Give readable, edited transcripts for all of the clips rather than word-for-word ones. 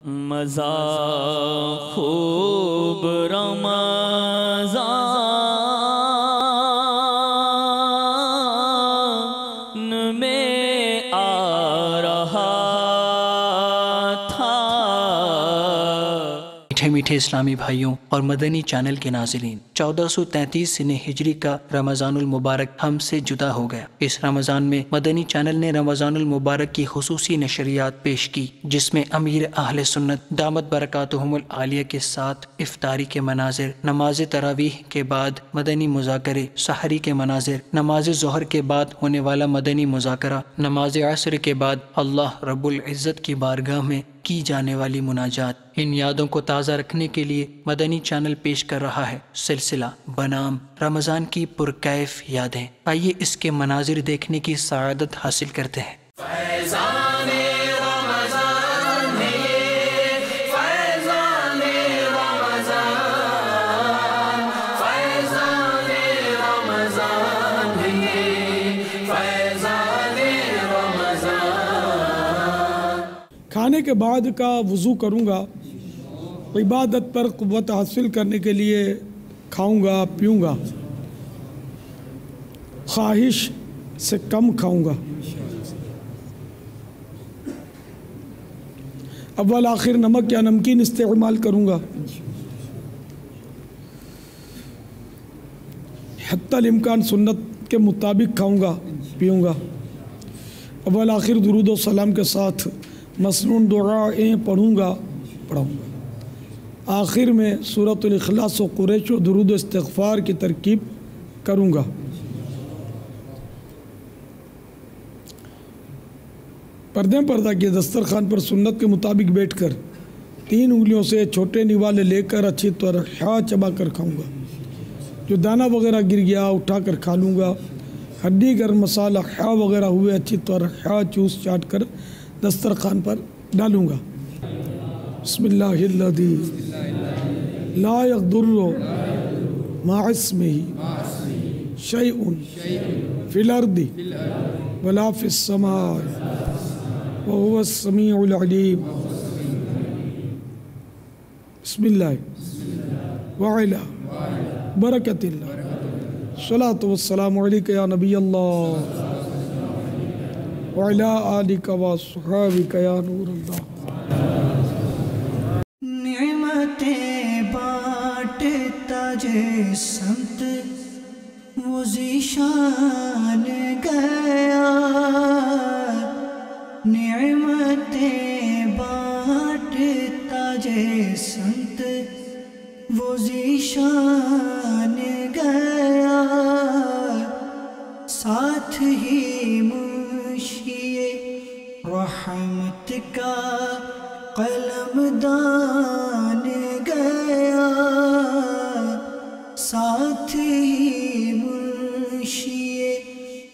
مزہ خوب رمضان میں آ رہا تھا۔ میٹھے میٹھے اسلامی بھائیوں اور مدنی چینل کے ناظرین، 1433 سنہ ہجری کا رمضان المبارک ہم سے جدا ہو گیا۔ اس رمضان میں مدنی چینل نے رمضان المبارک کی خصوصی نشریات پیش کی، جس میں امیر اہل سنت دامت برکاتہم العالیہ کے ساتھ افطاری کے مناظر، نماز تراویح کے بعد مدنی مذاکرے، سحری کے مناظر، نماز ظہر کے بعد ہونے والا مدنی مذاکرہ، نماز عصر کے بعد اللہ رب العزت کی بارگاہ میں کی جانے والی مناجات۔ ان یادوں کو تازہ رکھنے کے لیے مدنی چینل پیش کر رہا ہے سلسلہ بنام رمضان کی پرکیف یادیں۔ آئیے اس کے مناظر دیکھنے کی سعادت حاصل کرتے ہیں۔ فیضان رمضان ہے، فیضان رمضان، فیضان رمضان ہے، فیضان رمضان۔ کھانے کے بعد کا وضو کروں گا، عبادت پر قوت حاصل کرنے کے لیے کھاؤں گا پیوں گا، خواہش سے کم کھاؤں گا، اول آخر نمک یا نمکین استعمال کروں گا، حتی الامکان سنت کے مطابق کھاؤں گا پیوں گا، اول آخر درود و سلام کے ساتھ مسنون دعائیں پڑھوں گا پڑھاؤں گا، آخر میں سورۃ الاخلاص و قریش و درود و استغفار کی ترکیب کروں گا۔ پردہ کے دسترخوان پر سنت کے مطابق بیٹھ کر 3 انگلیوں سے چھوٹے نوالے لے کر اچھی طرح چبا کر کھاؤں گا، جو دانہ وغیرہ گر گیا اٹھا کر کھا لوں گا، ہڈی گرم مسالہ وغیرہ ہوئے اچھی طرح چوس چاٹ کر دسترخوان پر ڈالوں گا۔ بسم اللہ الذی لا یضر مع اسمہ شیء فی الارض ولا فی السماء وهو السمیع العلیم۔ بسم اللہ وعلا برکت اللہ، الصلاة والسلام علیک یا نبی اللہ وعلا آلک وصحابک یا نور اللہ۔ نعمتیں بانٹتا جے سمت وہ ذیشان گیا، نعمتیں بانٹتا جے سمت وہ ذیشان گیا، ساتھ ہی منشی رحمت کا قلم دان گیا، ساتھ ہی منشی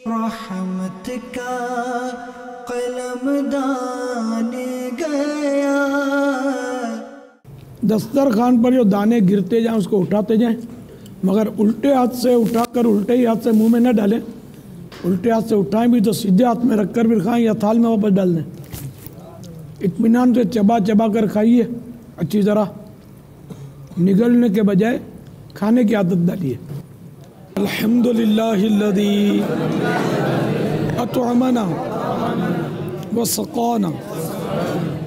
رحمت کا قلم دان گیا۔ دسترخوان پر جو دانے گرتے جائیں اس کو اٹھاتے جائیں، مگر الٹے ہاتھ سے اٹھا کر الٹے ہی ہاتھ سے منہ میں نہ ڈالیں، الٹے ہاتھ سے اٹھائیں بھی تو سیدھے ہاتھ میں رکھ کر بھی کھائیں یا تھال میں واپس ڈال دیں۔ اطمینان سے چبا چبا کر کھائیے، اچھی طرح نگلنے کے بجائے کھانے کی عادت ڈالیے۔ الحمدللہ الذی اطعمنا وسقانا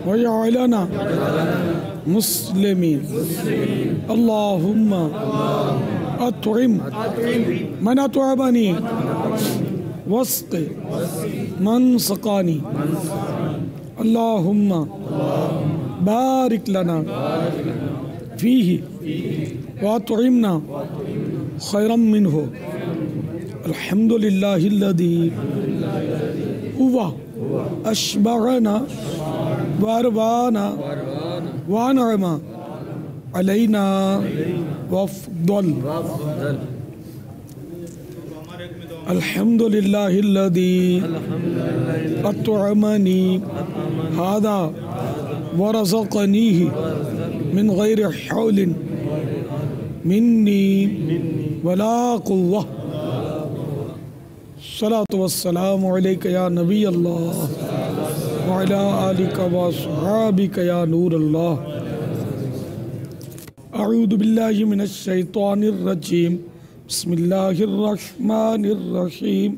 وجعلنا مسلمین، اللہم اطعم من اطعمنی واسق من سقانی، اللہم بارک لنا فیہ واطعمنا خیرا منہ، الحمدللہ الذی هو اشبعنا واروانا وانعم علینا وافضل، الحمدللہ الذی اطعمنی ھذا ورزقنیہ من غیر حول منی ولا قوة، الصلاة والسلام علیک یا نبی اللہ وعلى آلك وأصحابك يا نور الله. أعوذ بالله من الشيطان الرجيم. بسم الله الرحمن الرحيم.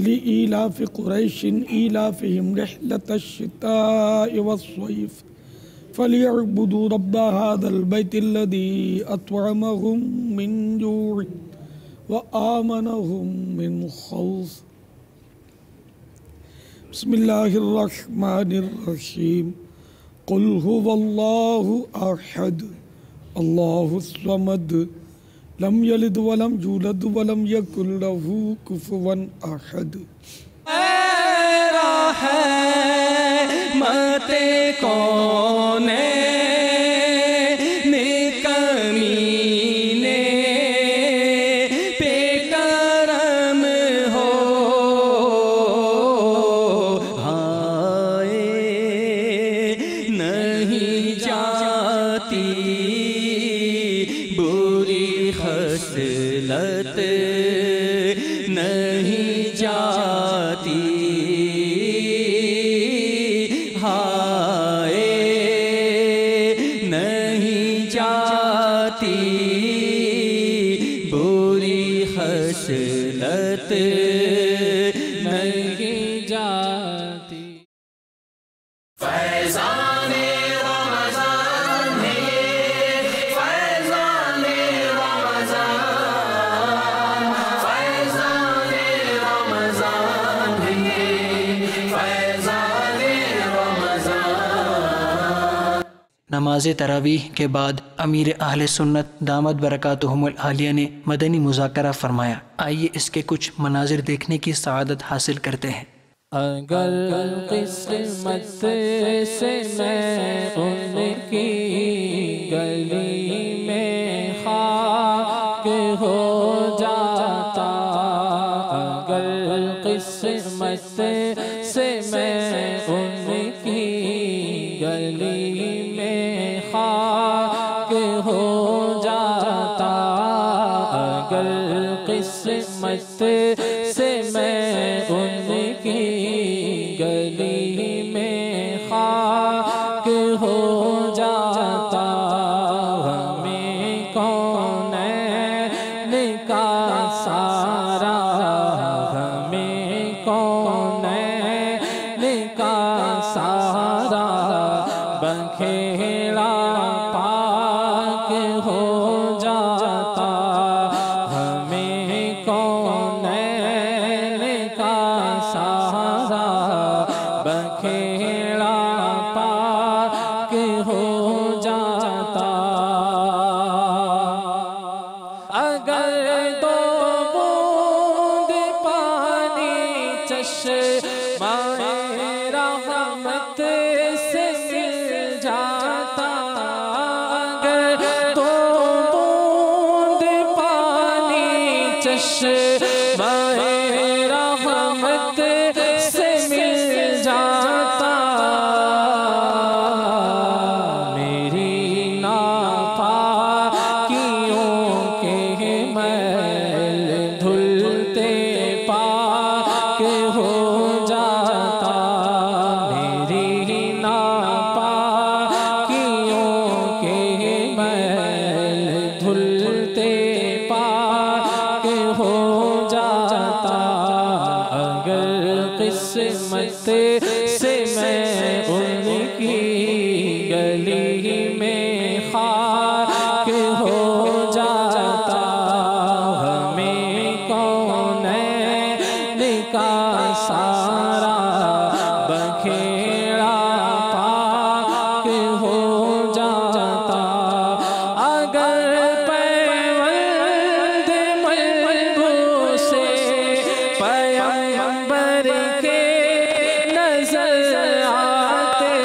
لإيلاف قريش إيلافهم رحلة الشتاء والصيف فليعبدوا رب هذا البيت الذي أطعمهم من جوع وآمنهم من خوف. بسم الله الرحمن الرحيم. قل هو الله أحد الله الصمد لم یلد ولم یولد ولم یکن له کفوا احد. رحمت کونین کمینے پہ کرم ہو ہائے نہیں جاتی بری خصلت نہیں جاتی ہائے نہیں جاتی بری خصلت نہیں جاتی. فیضان رمضان ہے فیضان رمضان فیضان رمضان ہے فیضان رمضان. نماز تراویح کے بعد امیر اہل سنت دامت برکاتہم العالیہ نے مدنی مذاکرہ فرمایا. آئیے اس کے کچھ مناظر دیکھنے کی سعادت حاصل کرتے ہیں. اگر قسمت سے میں ان کی گلی میں خاک ہو جاتا اگر قسمت سے میں ان کی گلی میں خاک ہو جاتا اگر قسمت سے میں ان کی گلی میں خاک ہو جاتا ہمیں کونین کا سارا ہمیں کونین کا سارا بکھیڑا پاک ہو جاتا ہمیں کونین کا سارا بکھیڑا پاک ہو جاتا اگر دو بوند پانی چشمہ رحمت سے مل جاتا اگر دو بوند پانی چشمہ رحمت سے مل جاتا میری ناپاکیوں کے میل دھلتے پاک ہو جاتا میری ناپاکیوں کے میل دھلتے پاک ہو جاتا اگر قسمت سے میں ان کی گلی میں خاک ہو جاتا ہمیں کونین کا سارا بکھیڑا پاک ہو جاتا اگر پیوند ملبوس پیغمبر کے نظر آتے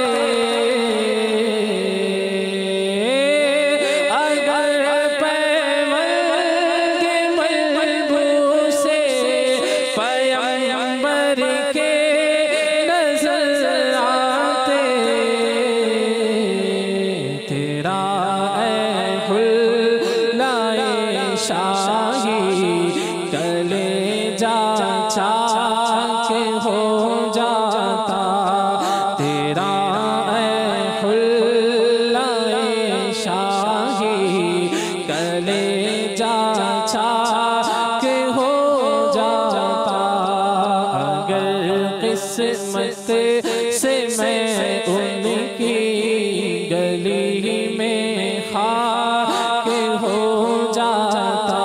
گلی میں خاک ہو جاتا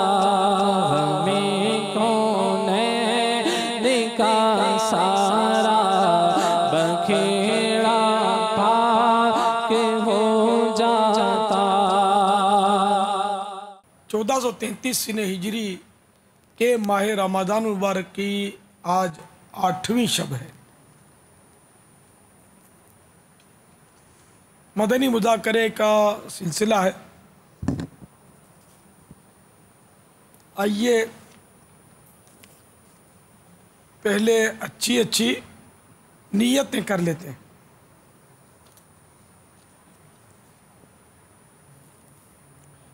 ہمیں کونین کا سارا بکھیڑا پاک ہو جاتا۔ 1433 سنہ ہجری کے ماہ رمضان المبارک کی آج 8ویں شب ہے۔ مدنی مذاکرے کا سلسلہ ہے۔ آئیے پہلے اچھی نیتیں کر لیتے ہیں۔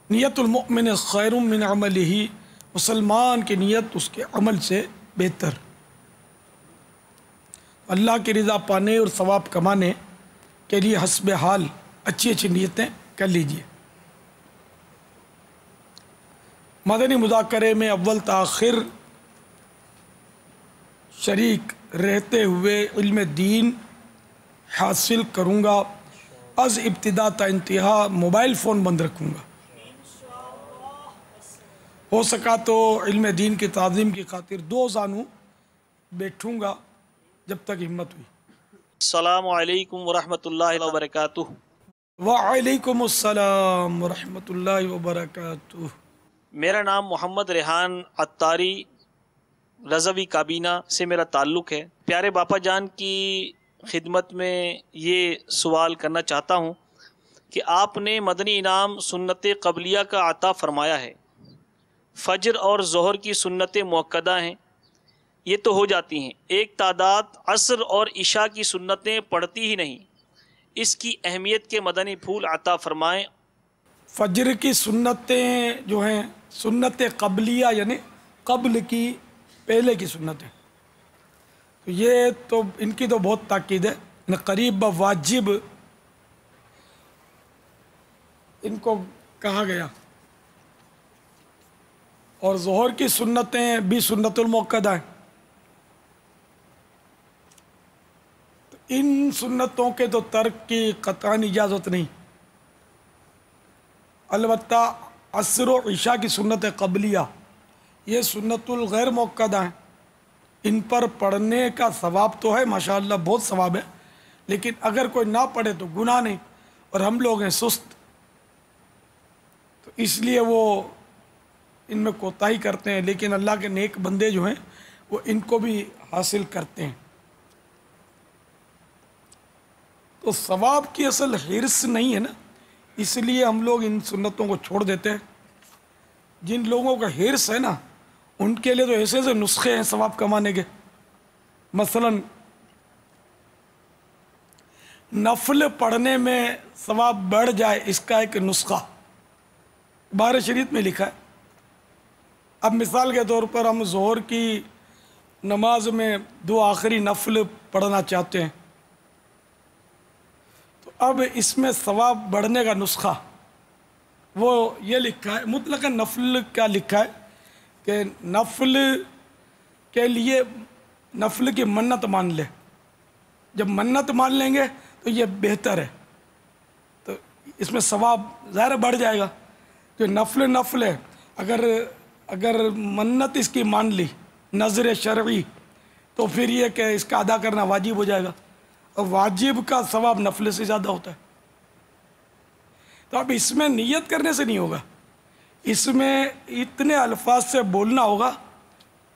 نیت المؤمن خیر من عملہ، مسلمان کی نیت اس کے عمل سے بہتر۔ اللہ کی رضا پانے اور ثواب کمانے کے لیے حسب حال اچھی نیتیں کر لیجئے۔ مدنی مذاکرے میں اول تاخیر شریک رہتے ہوئے علم دین حاصل کروں گا۔ از ابتدا تا انتہا موبائل فون بند رکھوں گا۔ ہو سکا تو علم دین کی تعظیم کی خاطر 2 زانوں بیٹھوں گا جب تک ہمت ہوئی۔ السلام علیکم ورحمۃ اللہ وبرکاتہ۔ وعلیکم السلام ورحمۃ اللہ وبرکاتہ۔ میرا نام محمد ریحان عطاری رضوی کابینہ سے میرا تعلق ہے۔ پیارے باپا جان کی خدمت میں یہ سوال کرنا چاہتا ہوں کہ آپ نے مدنی انعام سنت قبلیہ کا عطا فرمایا ہے۔ فجر اور ظہر کی سنتیں مؤکدہ ہیں، یہ تو ہو جاتی ہیں، ایک تعداد عصر اور عشاء کی سنتیں پڑھتی ہی نہیں، اس کی اہمیت کے مدنی پھول عطا فرمائیں۔ فجر کی سنتیں جو ہیں سنت قبلیہ یعنی قبل کی پہلے کی سنتیں، تو یہ تو ان کی تو بہت تاکید ہے، یعنی قریب واجب ان کو کہا گیا۔ اور ظہر کی سنتیں بھی سنت المؤکدہ ہیں۔ تو ان سنتوں کے تو ترک کی قطعاً اجازت نہیں، البتہ عصر و عشاء کی سنت قبلیہ یہ سنت الغیر مؤکدہ ہیں، ان پر پڑھنے کا ثواب تو ہے، ماشاءاللہ بہت ثواب ہے، لیکن اگر کوئی نہ پڑھے تو گناہ نہیں، اور ہم لوگ ہیں سست، تو اس لیے وہ ان میں کوتاہی کرتے ہیں، لیکن اللہ کے نیک بندے جو ہیں وہ ان کو بھی حاصل کرتے ہیں۔ تو ثواب کی اصل حرص نہیں ہے نا، اس لیے ہم لوگ ان سنتوں کو چھوڑ دیتے ہیں۔ جن لوگوں کا حرص ہے نا ان کے لیے تو ایسے نسخے ہیں ثواب کمانے کے۔ مثلا نفل پڑھنے میں ثواب بڑھ جائے، اس کا ایک نسخہ بخاری شریف میں لکھا ہے۔ اب مثال کے طور پر ہم ظہر کی نماز میں 2 آخری نفل پڑھنا چاہتے ہیں، تو اب اس میں ثواب بڑھنے کا نسخہ وہ یہ لکھا ہے، مطلق نفل کیا لکھا ہے کہ نفل کے لیے نفل کی منت مان لے، جب منت مان لیں گے تو یہ بہتر ہے، تو اس میں ثواب ظاہر بڑھ جائے گا، کہ نفل ہے، اگر منت اس کی مان لی نظر شرعی تو پھر یہ کہ اس کا ادا کرنا واجب ہو جائے گا، اور واجب کا ثواب نفل سے زیادہ ہوتا ہے۔ تو اب اس میں نیت کرنے سے نہیں ہوگا، اس میں اتنے الفاظ سے بولنا ہوگا،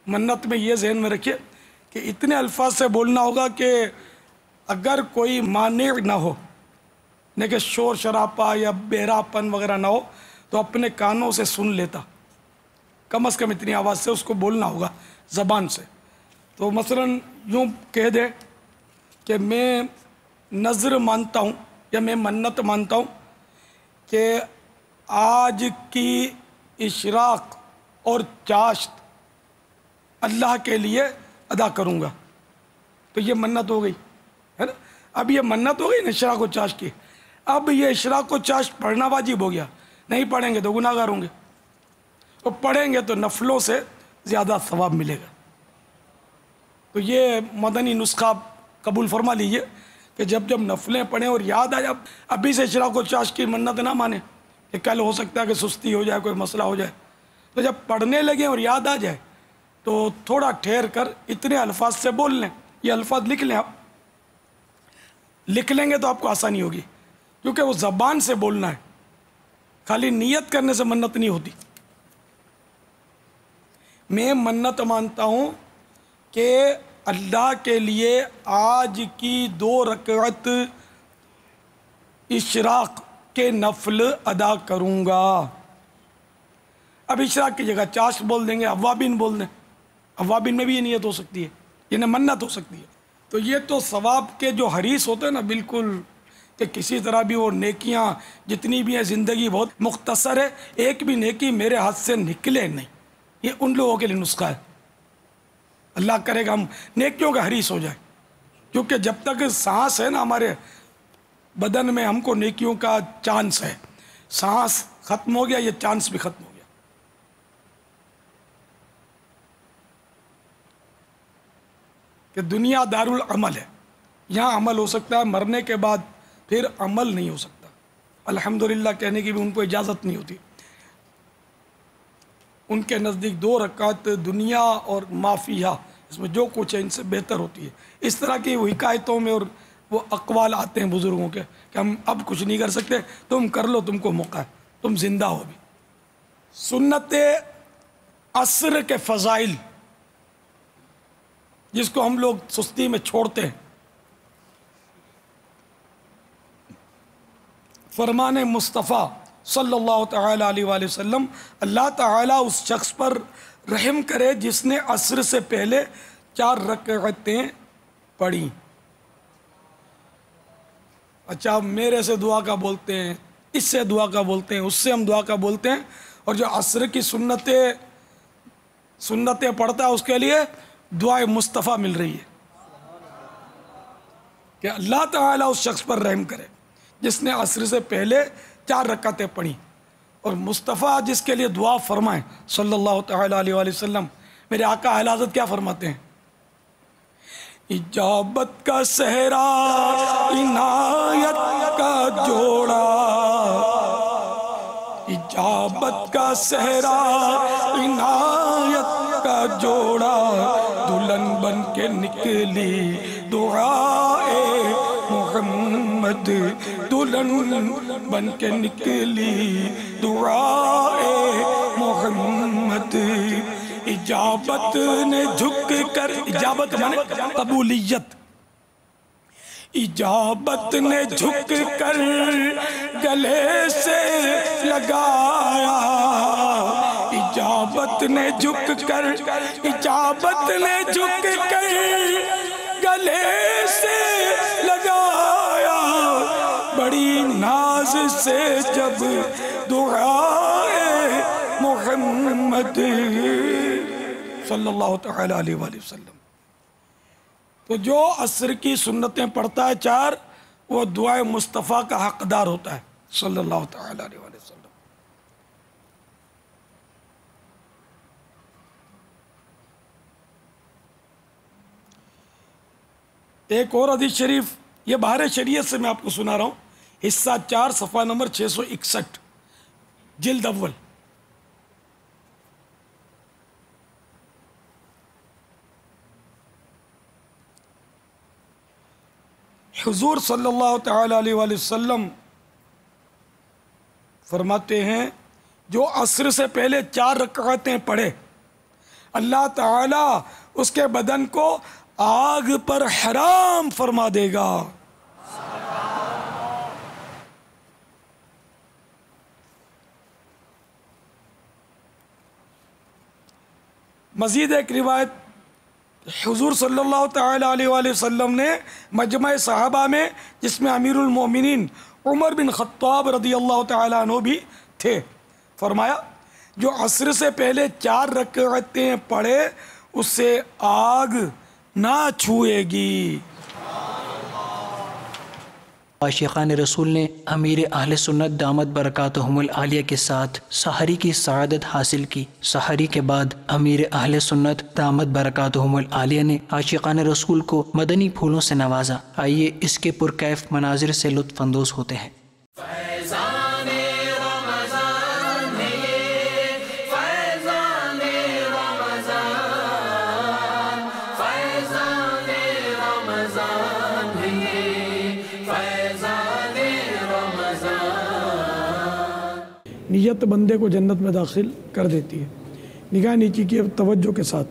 منت میں یہ ذہن میں رکھے کہ اتنے الفاظ سے بولنا ہوگا کہ اگر کوئی مانع نہ ہو، نہیں کہ شور شراپا یا بہراپن وغیرہ نہ ہو، تو اپنے کانوں سے سن لیتا، کم از کم اتنی آواز سے اس کو بولنا ہوگا زبان سے۔ تو مثلا یوں کہہ دے کہ میں نظر مانتا ہوں یا میں منت مانتا ہوں کہ آج کی اشراق اور چاشت اللہ کے لیے ادا کروں گا، تو یہ منت ہو گئی ہے نا۔ اب یہ منت ہو گئی نا اشراق و چاشت کی، اب یہ اشراق و چاشت پڑھنا واجب ہو گیا، نہیں پڑھیں گے تو گناہ گار ہوں گے، اور پڑھیں گے تو نفلوں سے زیادہ ثواب ملے گا۔ تو یہ مدنی نسخہ قبول فرما لیجئے کہ جب جب نفلیں پڑھیں اور یاد آ جائے، ابھی سے اشراق و چاش کی منت نہ مانیں کہ کل ہو سکتا ہے کہ سستی ہو جائے، کوئی مسئلہ ہو جائے، تو جب پڑھنے لگیں اور یاد آ جائے تو تھوڑا ٹھہر کر اتنے الفاظ سے بول لیں، یہ الفاظ لکھ لیں. آپ لکھ لیں گے تو آپ کو آسانی ہوگی، کیونکہ وہ زبان سے بولنا ہے، خالی نیت کرنے سے منت نہیں ہوتی. میں منت مانتا ہوں کہ اللہ کے لیے آج کی 2 رکعت اشراق کے نفل ادا کروں گا. اب اشراق کی جگہ چاشت بول دیں گے، اوابین بول دیں، اوابین میں بھی یہ نیت ہو سکتی ہے، یہ منت ہو سکتی ہے. تو یہ تو ثواب کے جو حریص ہوتے ہیں نا، بالکل کہ کسی طرح بھی وہ نیکیاں جتنی بھی ہیں، زندگی بہت مختصر ہے، ایک بھی نیکی میرے ہاتھ سے نکلے نہیں، یہ ان لوگوں کے لیے نسخہ ہے. اللہ کرے گا ہم نیکیوں کا حریص ہو جائے، کیونکہ جب تک سانس ہے نا ہمارے بدن میں، ہم کو نیکیوں کا چانس ہے. سانس ختم ہو گیا، یہ چانس بھی ختم ہو گیا. کہ دنیا دار العمل ہے، یہاں عمل ہو سکتا ہے، مرنے کے بعد پھر عمل نہیں ہو سکتا. الحمدللہ کہنے کی بھی ان کو اجازت نہیں ہوتی. ان کے نزدیک 2 رکعت دنیا اور معافیہ، اس میں جو کچھ ہے ان سے بہتر ہوتی ہے. اس طرح کی وہ حکایتوں میں اور وہ اقوال آتے ہیں بزرگوں کے کہ ہم اب کچھ نہیں کر سکتے، تم کر لو، تم کو موقع ہے، تم زندہ ہو بھی. سنت عصر کے فضائل جس کو ہم لوگ سستی میں چھوڑتے ہیں، فرمان مصطفیٰ صلی اللہ تعالیٰ علیہ وآلہ وسلم، اللہ تعالیٰ اس شخص پر رحم کرے جس نے عصر سے پہلے 4 رکعتیں پڑھی. اچھا میرے سے دعا کا بولتے ہیں، اس سے دعا کا بولتے ہیں، اس سے ہم دعا کا بولتے ہیں، اور جو عصر کی سنتیں پڑھتا ہے اس کے لیے دعائے مصطفیٰ مل رہی ہے کہ اللہ تعالیٰ اس شخص پر رحم کرے جس نے عصر سے پہلے 4 رکعتیں پڑھی. اور مصطفیٰ جس کے لیے دعا فرمائیں صلی اللہ تعالیٰ علیہ وآلہ وسلم، میرے آقا اعلی حضرت کیا فرماتے ہیں؟ اجابت کا صحرا، عنایت کا جوڑا، اجابت کا صحرا، عنایت کا جوڑا، دلہن بن کے نکلی دعائے محمد، دلہن بن کے نکلی دعائے محمد. اجابت نے جھک کر، اجابت مانے قبولیت، اجابت نے جھک کر گلے سے لگایا، اجابت نے جھک کر، اجابت نے جھک کر گلے سے لگایا، بڑی ناز سے جب دعائے محمد صلی اللہ تعالیٰ علیہ وآلہ وسلم. تو جو عصر کی سنتیں پڑھتا ہے 4، وہ دعائے مصطفیٰ کا حقدار ہوتا ہے صلی اللہ تعالیٰ علیہ وآلہ وسلم. ایک اور حدیث شریف، یہ بہار شریعت سے میں آپ کو سنا رہا ہوں، حصہ 4 صفحہ نمبر 661، جلد اول. حضور صلی اللہ تعالیٰ علیہ وآلہ وسلم فرماتے ہیں جو عصر سے پہلے 4 رکعتیں پڑھے، اللہ تعالیٰ اس کے بدن کو آگ پر حرام فرما دے گا. مزید ایک روایت، حضور صلی اللہ تعالیٰ علیہ وآلہ وسلم نے مجمع صحابہ میں، جس میں امیر المومنین عمر بن خطاب رضی اللہ تعالیٰ عنہ بھی تھے، فرمایا جو عصر سے پہلے 4 رکعتیں پڑھے اسے آگ نہ چھوئے گی. عاشقان رسول نے امیر اہل سنت دامت برکاتہم العالیہ کے ساتھ سحری کی سعادت حاصل کی۔ سحری کے بعد امیر اہل سنت دامت برکاتہم العالیہ نے عاشقان رسول کو مدنی پھولوں سے نوازا۔ آئیے اس کے پرکیف مناظر سے لطف اندوز ہوتے ہیں۔ فیضان رمضان ہے یہ، فیضان رمضان، فیضان رمضان ہے یہ، فیضان رمضان۔ نیت بندے کو جنت میں داخل کر دیتی ہے۔ نگاہ نیچی کی توجہ کے ساتھ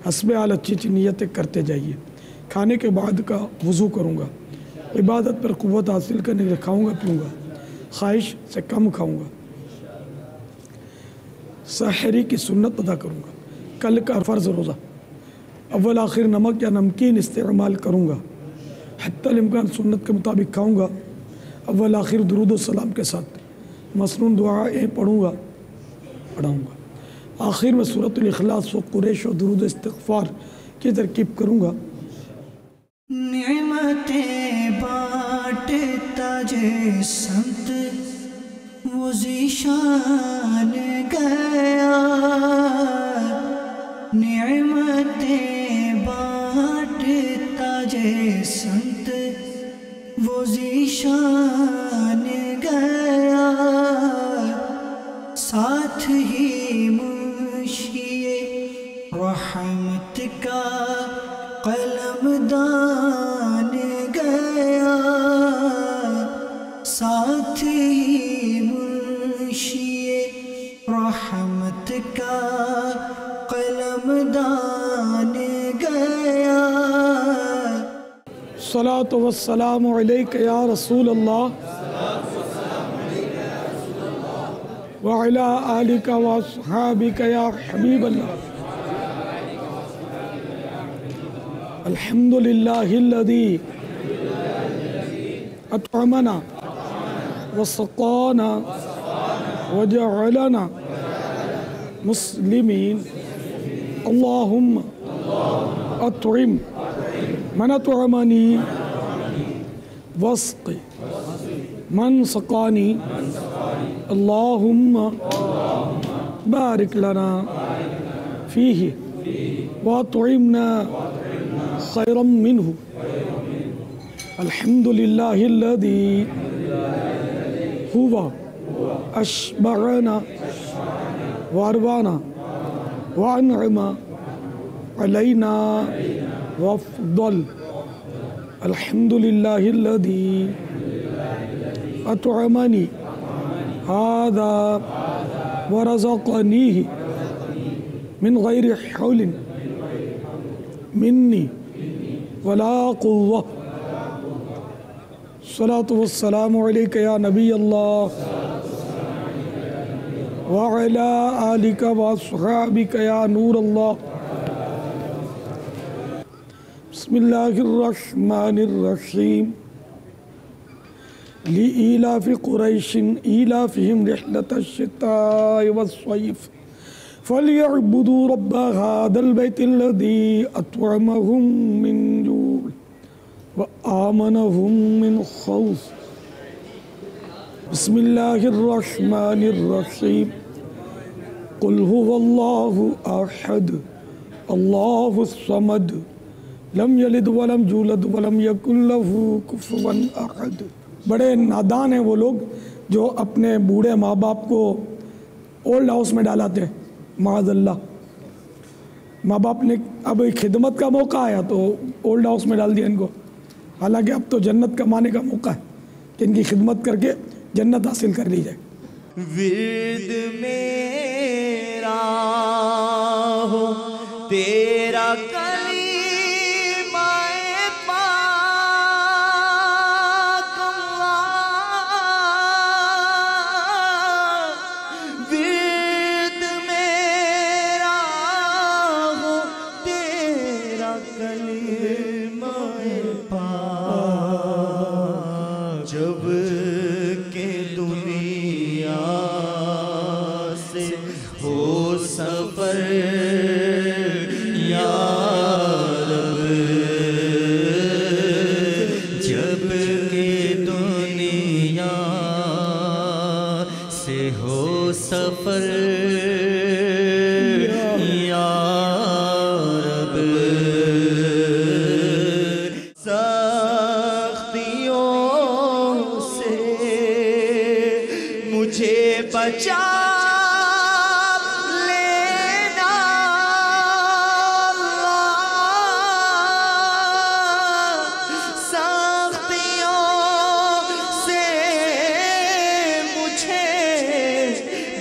حسب حال اچھی اچھی نیتیں کرتے جائیے۔ کھانے کے بعد کا وضو کروں گا، عبادت پر قوت حاصل کرنے کے لیے کھاؤں گا پیوں گا، خواہش سے کم کھاؤں گا، سحری کی سنت ادا کروں گا، کل کا فرض روزہ اول آخر نمک یا نمکین استعمال کروں گا، حتی الامکان سنت کے مطابق کھاؤں گا، اول آخر درود و سلام کے ساتھ مسنون دعائیں پڑھاؤں گا، آخر میں سورۃ الاخلاص و قریش و درود استغفار کی ترکیب کروں گا۔ نعمتیں بانٹتا جے سنت وہ ذیشان گیا، نعمتیں بانٹتا جے سنت وہ ذیشان گیا، ساتھ ہی منشی رحمت کا قلم دان گیا، ساتھ ہی منشی رحمت کا قلم دان گیا۔ الصلاۃ والسلام علیک یا رسول اللہ وعلی آلک واصحابک یا حبیب اللہ۔ الحمد للہ الذی اطعمنا وسقانا وجعلنا مسلمین، اللہم اطعم من اطعمنی واسق من سقانی، اللہم بارک لنا فیہ واطعمنا خیرا منہ۔ الحمد للہ الذی ہوا اشبعنا واروانا وانعم علینا وافضل۔ الحمد للہ الذی اطعمنی ھذا ورزقنیہ من غیر حول منی ولا قوة۔ الصلاۃ والسلام علیک یا نبی اللہ وعلی آلک واصحابک یا نور اللہ۔ بسم اللہ الرحمن الرحیم۔ لإيلاف قریش إيلافهم رحلة الشتاء والصيف فليعبدوا رب هذا البيت الذي أطعمهم من جوع وآمنهم من خوف۔ بسم الله الرحمن الرحيم۔ قل هو الله أحد الله الصمد لم يلد ولم يولد ولم يكن له كفوا أحد۔ بڑے نادان ہیں وہ لوگ جو اپنے بوڑھے ماں باپ کو اولڈ ہاؤس میں ڈالاتے ہیں، معاذ اللہ۔ ماں باپ نے اب خدمت کا موقع آیا تو اولڈ ہاؤس میں ڈال دیا ان کو، حالانکہ اب تو جنت کمانے کا موقع ہے کہ ان کی خدمت کر کے جنت حاصل کر لی جائے۔ ورد میرا ہو تیرا کلمہ پاک اللہ، ورد میرا ہو تیرا کلمہ پاک، جب کہ دنیا سے ہو سفر یا سے ہو سفر یا رب، سختیوں سے مجھے بچا لینا، سختیوں سے مجھے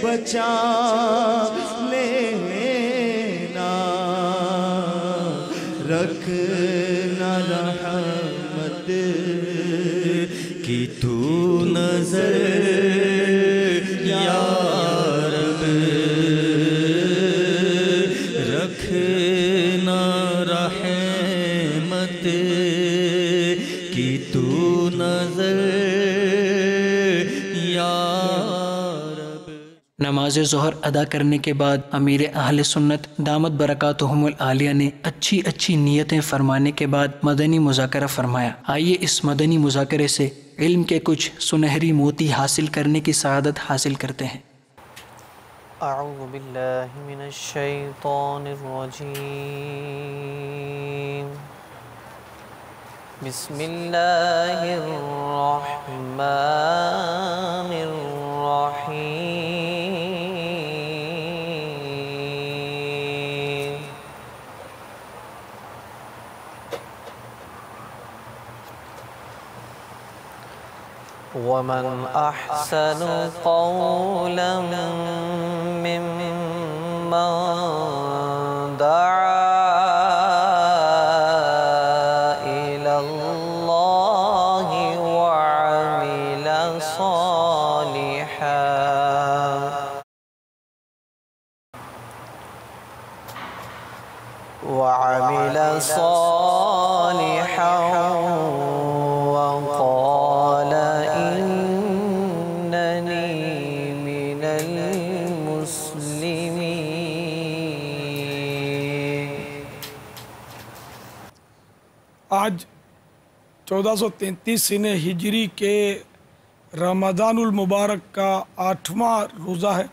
بچا لینا، رکھنا رحمت کی تو نظر یا رب، رکھنا رحمت کی تو نظر یا رب۔ نماز ظہر ادا کرنے کے بعد امیر اہل سنت دامت برکاتہم العالیہ نے اچھی اچھی نیتیں فرمانے کے بعد مدنی مذاکرہ فرمایا۔ آئیے اس مدنی مذاکرے سے علم کے کچھ سنہری موتی حاصل کرنے کی سعادت حاصل کرتے ہیں۔ اعوذ باللہ من الشیطان الرجیم، بسم اللہ الرحمن الرحیم۔ ومن احسن قولا ممن دعا الى اللہ وعمل صالحا وقال إنني من المسلمين۔ آج 1433 سنہ ہجری کے رمضان المبارک کا 8واں روزہ ہے۔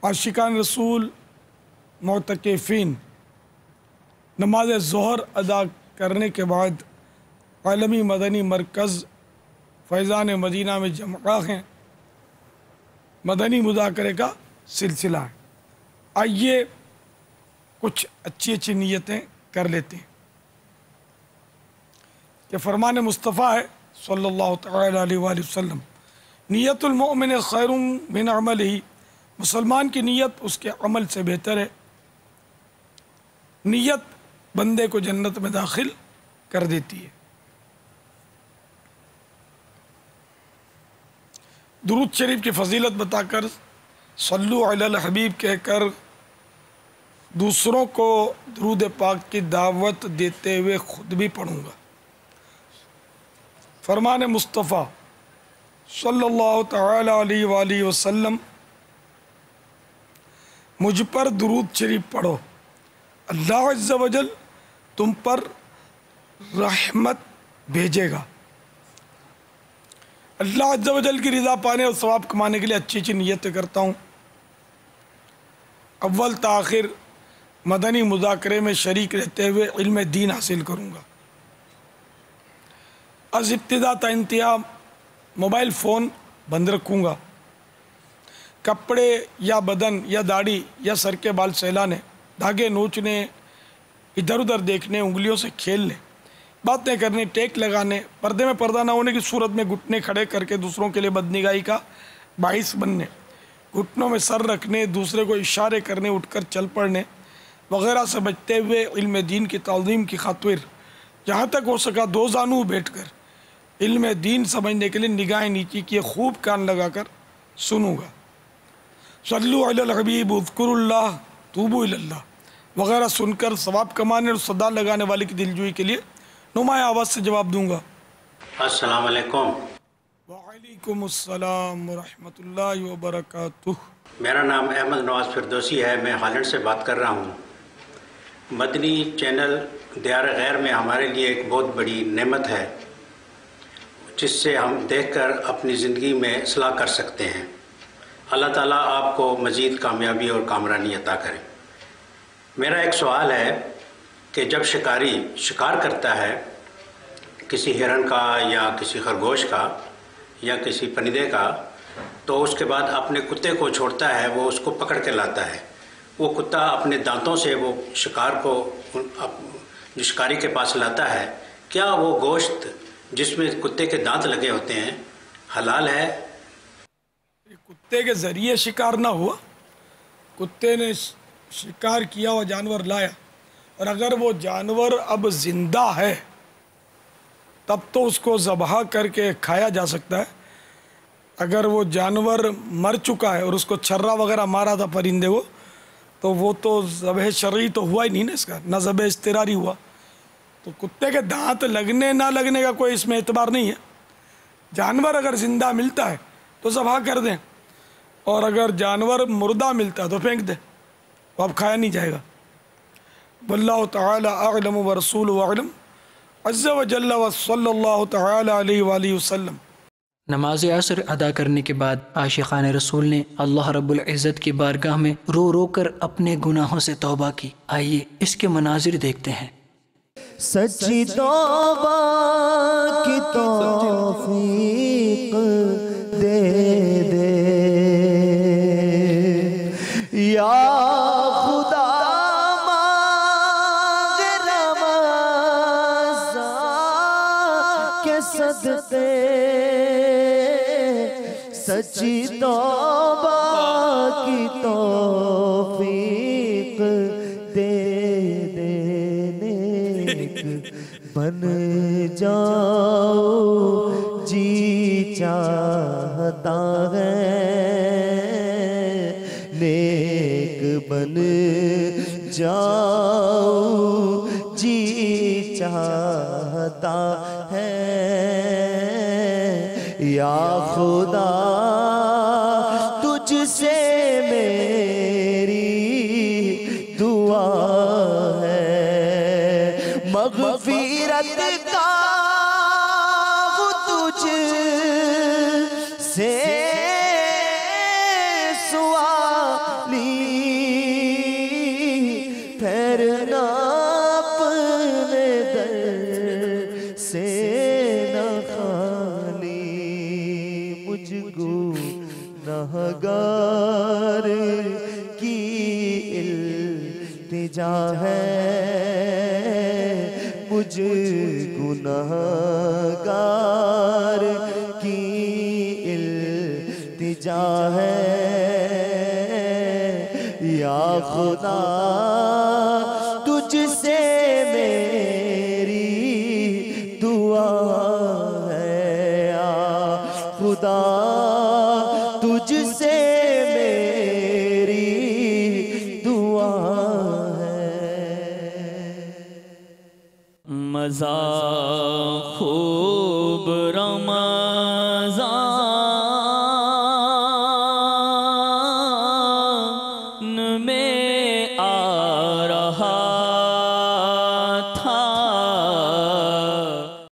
عاشقان رسول معتکفین نماز ظہر ادا کرنے کے بعد عالمی مدنی مرکز فیضان مدینہ میں جمع ہیں۔ مدنی مذاکرے کا سلسلہ ہے۔ آئیے کچھ اچھی اچھی نیتیں کر لیتے ہیں کہ فرمان مصطفیٰ ہے صلی اللہ تعالی علیہ وآلہ وسلم، نیت المؤمن خیر من عملہ، مسلمان کی نیت اس کے عمل سے بہتر ہے۔ نیت بندے کو جنت میں داخل کر دیتی ہے۔ درود شریف کی فضیلت بتا کر، صلو علی الحبیب کہہ کر دوسروں کو درود پاک کی دعوت دیتے ہوئے خود بھی پڑھوں گا۔ فرمان مصطفیٰ صلی اللہ تعالی علیہ وآلہ وسلم، مجھ پر درود شریف پڑھو، اللہ عز و جل تم پر رحمت بھیجے گا۔ اللہ عز و جل کی رضا پانے اور ثواب کمانے کے لیے اچھی اچھی نیتیں کرتا ہوں۔ اول تاخیر مدنی مذاکرے میں شریک رہتے ہوئے علم دین حاصل کروں گا۔ از ابتدا تا انتہا موبائل فون بند رکھوں گا۔ کپڑے یا بدن یا داڑھی یا سر کے بال سہلانے، دھاگے نوچنے، ادھر ادھر دیکھنے، انگلیوں سے کھیلنے، باتیں کرنے، ٹیک لگانے، پردے میں پردہ نہ ہونے کی صورت میں گھٹنے کھڑے کر کے دوسروں کے لیے بدنگاہی کا باعث بننے، گھٹنوں میں سر رکھنے، دوسرے کو اشارے کرنے، اٹھ کر چل پڑنے وغیرہ سے بچتے ہوئے علم دین کی تعظیم کی خاطر جہاں تک ہو سکا دو زانو بیٹھ کر علم دین سمجھنے کے لیے نگاہیں نیچی کیے خوب کان لگا کر سنوں گا۔ صلو علی الحبیب، اذکر اللہ، توبو الی اللہ وغیرہ سن کر ثواب کمانے اور صدا لگانے والے کی دلجوئی کے لیے نمایاں آواز سے جواب دوں گا۔ السلام علیکم۔ وعلیکم السلام ورحمۃ اللہ وبرکاتہ۔ میرا نام احمد نواز فردوسی ہے، میں ہالینڈ سے بات کر رہا ہوں۔ مدنی چینل دیار غیر میں ہمارے لیے ایک بہت بڑی نعمت ہے جس سے ہم دیکھ کر اپنی زندگی میں اصلاح کر سکتے ہیں۔ اللہ تعالیٰ آپ کو مزید کامیابی اور کامرانی عطا کرے۔ میرا ایک سوال ہے کہ جب شکاری شکار کرتا ہے کسی ہرن کا یا کسی خرگوش کا یا کسی پرندے کا، تو اس کے بعد اپنے کتے کو چھوڑتا ہے، وہ اس کو پکڑ کے لاتا ہے، وہ کتا اپنے دانتوں سے وہ شکار کو جو شکاری کے پاس لاتا ہے، کیا وہ گوشت جس میں کتے کے دانت لگے ہوتے ہیں حلال ہے؟ کتے کے ذریعے شکار نہ ہوا، کتے نے شکار کیا اور جانور لایا، اور اگر وہ جانور اب زندہ ہے تب تو اس کو ذبح کر کے کھایا جا سکتا ہے۔ اگر وہ جانور مر چکا ہے اور اس کو چھرا وغیرہ مارا تھا پرندے کو، تو وہ تو ذبح شرعی تو ہوا ہی نہیں نا، اس کا نہ ذبح اضطراری ہوا۔ تو کتے کے دانت لگنے نہ لگنے کا کوئی اس میں اعتبار نہیں ہے۔ جانور اگر زندہ ملتا ہے تو ذبح کر دیں، اور اگر جانور مردہ ملتا ہے تو پھینک دیں، وہ اب کھایا نہیں جائے گا۔ واللہ تعالی اعلم ورسولہ اعلم عز وجل وصلی اللہ تعالی علیہ وآلہ وسلم۔ نماز عصر ادا کرنے کے بعد عاشقان رسول نے اللہ رب العزت کی بارگاہ میں رو رو کر اپنے گناہوں سے توبہ کی۔ آئیے اس کے مناظر دیکھتے ہیں۔ سچی توبہ کی توفیق دے دے یا خدا، مانگ رمضان کے صدقے، سچی توبہ کی توفیق دے دے، بن جاؤ جی چاہتا ہے، نیک بن جاؤ جی چاہتا ہے، یا خدا تجھ سے میری دعا ہے، مغفرت کا وہ تجھ سے سوالی، پھیرنا اپنے در سے نہ خالی، مجھ گنہگار کی التجا ہے، مجھ گنہگار کی التجا ہے، یا خدا تجھ سے میری دعا ہے، یا خدا تجھ سے میری دعا ہے۔ مزہ